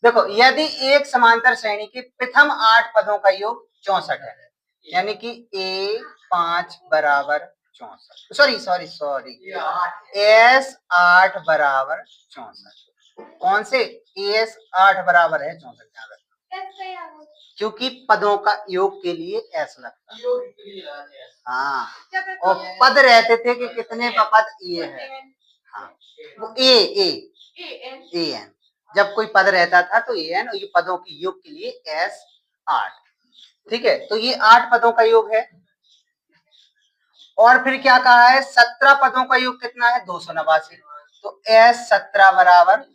देखो यदि एक समांतर श्रेणी के प्रथम 8 पदों का योग 64 है, यानी कि A5 बराबर 64, सॉरी S8 बराबर 64। कौन से? S8 बराबर है 64, क्योंकि पदों का योग के लिए S लगता है। हाँ, और पद रहते थे कि कितने का पद ये है। हाँ, वो एन जब कोई पद रहता था तो एन, और ये पदों के योग के लिए S8। ठीक है, तो ये 8 पदों का योग है। और फिर क्या कहा है? 17 पदों का योग कितना है? 289। तो S17 बराबर,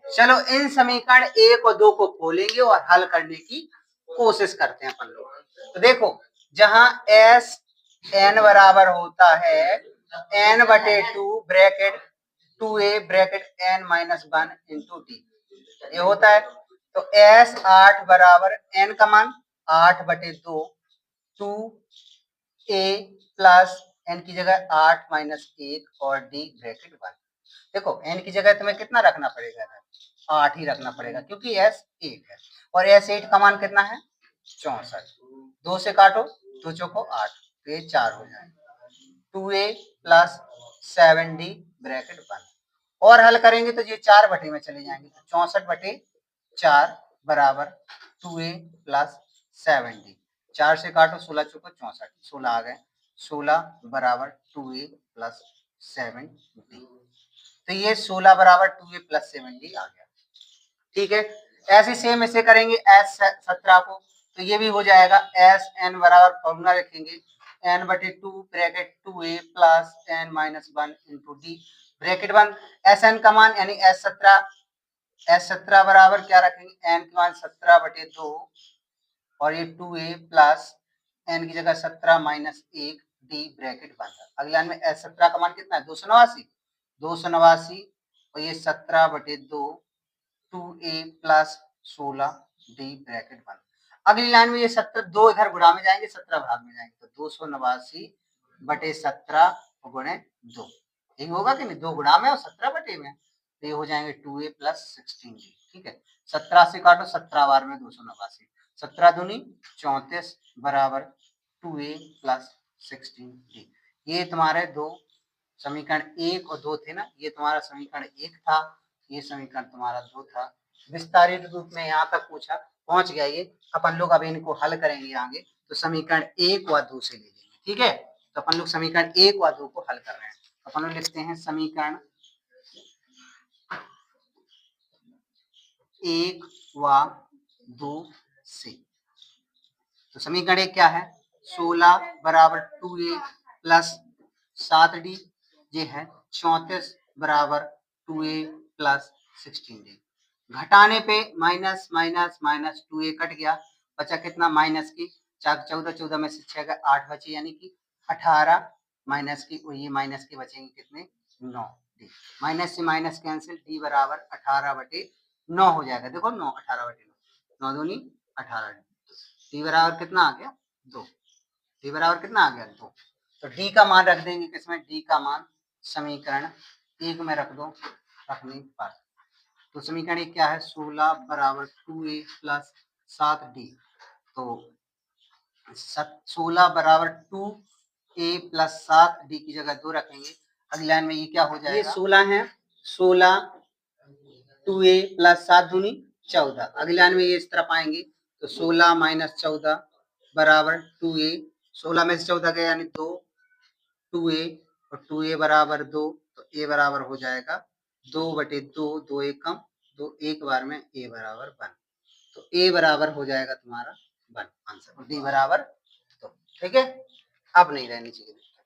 चलो इन समीकरण 1 और 2 को खोलेंगे और हल करने की कोशिश करते हैं अपन लोग। तो देखो, जहां एस एन बराबर होता है n/2 bracket 2a bracket n - 1 into T, ये होता है। तो S8 बराबर n का मान 8/2 2a प्लस n की जगह 8 - 1 और d ब्रैकेट 1। देखो n की जगह तुम्हें कितना रखना पड़ेगा? 8 ही रखना पड़ेगा, क्योंकि S8 है। और S8 का मान कितना है? 64। 2 से काटो, 2 चौको 8, तो ये 4 हो जाएगा। 2a plus 7d bracket 1। और हल करेंगे तो ये 4/, में चले जाएंगे, तो 64/4 बराबर 2a प्लस 7d। 4 से काटो, 16 चौको 64, 16 आ गए। 16 बराबर 2a प्लस 7d। तो ये 16 बराबर 2a प्लस 7d आ गया। ठीक है, ऐसे सेम इसे करेंगे S17 को, तो ये भी हो जाएगा। Sn बराबर फॉर्मूला रखेंगे n/2 bracket 2a plus n - 1 into D bracket 1। Sn का मान यानी S17 बराबर क्या रखेंगे? n के मान 17/2 और ये 2a प्लस n की जगह 17 - 1 d ब्रैकेट 1। अगले लाइन में S17 का मान कितना है? 289 और ये 17/2 2a प्लस 16d ब्रैकेट 1। अगली लाइन में ये 17 2 इधर गुणा में जाएंगे, 17 भाग में जाएंगे, तो 289/17 गुणे 2, यही होगा कि नहीं? 2 गुणा में और 17 में, तो ये हो जाएंगे 2a प्लस 16d। ठीक है, 17 से काटो, 17 बार में 289, 17 दूनी 34 बराबर 2a प्लस 16d। ये तुम्हारे दो समीकरण 1 और 2 थे ना, ये तुम्हारा समीकरण 1 था, ये समीकरण तुम्हारा 2 था। विस्तारित रूप में यहाँ तक पूछा, पहुंच गया ये। अपन लोग अब इनको हल करेंगे आगे, तो समीकरण 1 व 2 से ले लेंगे। ठीक है, तो अपन लोग समीकरण 1 व 2 को हल कर रहे हैं। अपन लोग लिखते हैं समीकरण 1 व 2 से। तो समीकरण 1 क्या है? 16 बराबर 2a प्लस 7d, ये है 34 बराबर 2a प्लस 16d। घटाने पे minus minus minus 2a cut गया, बचा कितना? माइनस की 14, 14 में से 6 गए 8 बचे, यानी कि 18 माइनस की, और ये माइनस के बचेंगे कितने? 9 डी। माइनस से माइनस कैंसिल, डी बराबर 18/9 हो जाएगा। देखो 9 18/9, 9 दूनी 18, डी बराबर कितना आ गया? 2। डी बराबर कितना आ गया? 2। तो डी का मान रख देंगे किसमें? डी का मान समीकरण 1 में रख दो, रखने पर। तो समीकरण 1 क्या है? 16 बराबर 2a प्लस 7d। तो 16 बराबर 2a प्लस 7d की जगह 2 रखेंगे। अगली लाइन में ये क्या हो जाएगा? ये 16 है, 16 2a प्लस 7 दूनी 14। अगली लाइन में ये इस तरफ आएंगे, तो 16 - 14 बराबर 2a, 16 में से 14 गया यानी 2, 2a और 2a बराबर 2, तो a बराबर हो जाएगा 2/2, 2 एक कम, 2 एक बार में a बराबर 1, तो a बराबर हो जाएगा तुम्हारा 1 आंसर, d बराबर 2। ठीक है, अब नहीं रहनी चाहिए।